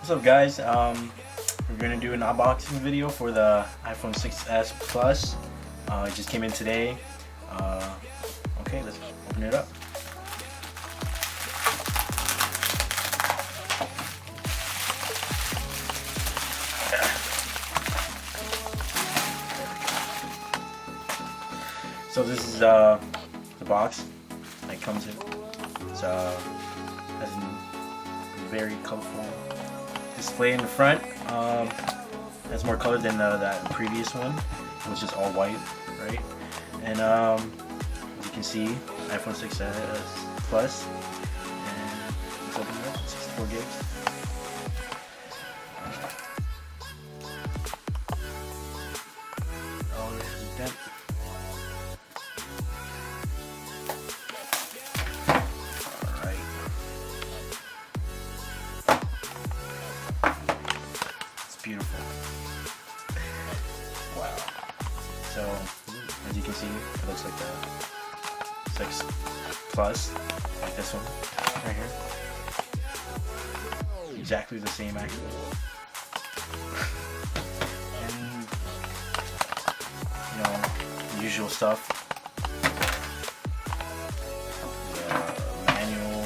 What's up, guys? We're gonna do an unboxing video for the iPhone 6s Plus. It just came in today. Okay, let's open it up. So this is the box that it comes in. It's has a very colorful display in the front. Has more color than that previous one. It was just all white, right? And as you can see, iPhone 6s Plus, and let's open it up. 64 gigs. Oh, this is dent. Beautiful. Wow. So as you can see, it looks like the 6 Plus, like this one right here. Exactly the same, actually. And the usual stuff. The manual,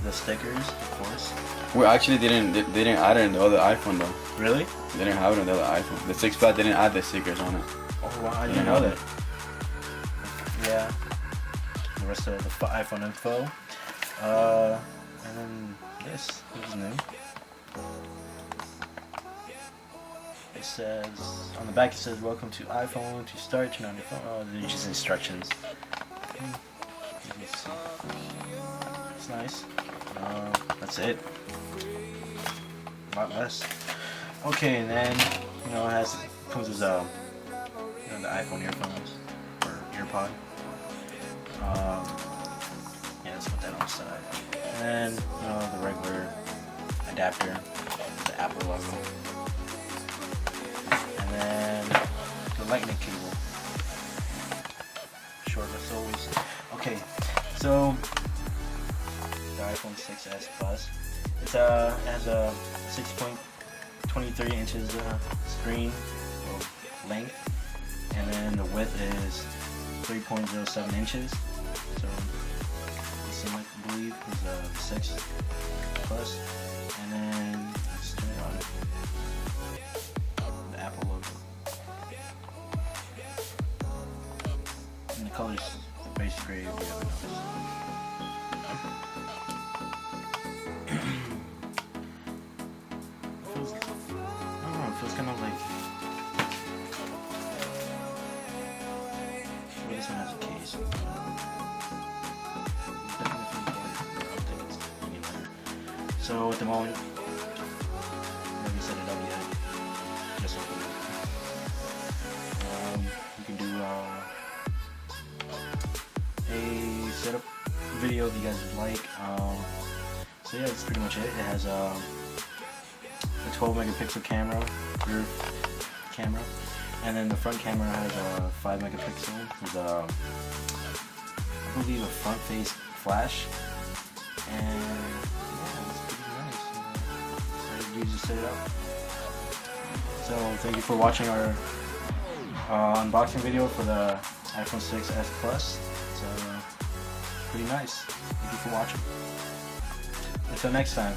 the stickers, of course. We actually didn't add it in the other iPhone though. Really? They didn't have it on the other iPhone. The 6 Plus didn't add the stickers on it. Oh wow, I didn't know that. Yeah. The rest of the iPhone info. And then this is new. It says, on the back it says, welcome to iPhone, to start, turn on your phone. Oh, they're just instructions. Let me see. It's nice. That's it. A lot less. Okay, and then it comes with the iPhone earphones or earpod. Yeah, let's put that on the side. And the regular adapter, the Apple logo, and then the lightning cable. Short as always. Okay, so the iPhone 6s Plus. It has a 6.23 inches screen length, and then the width is 3.07 inches. So the same, I believe, is the 6 Plus. And then let's turn it on. The Apple logo. And the color's basic gray, if you haven't noticed. It feels kind of like this one has a case. Definitely feels lighter. I don't think it's any lighter. So at the moment, I haven't set it up yet. Just open it. You can do a setup video if you guys would like. So yeah, that's pretty much it. It has a 12 megapixel camera, rear camera, and then the front camera has a 5 megapixel with I believe a front face flash, and yeah, it's pretty nice. So you just set it up. So thank you for watching our unboxing video for the iPhone 6s Plus. It's pretty nice. Thank you for watching. Until next time.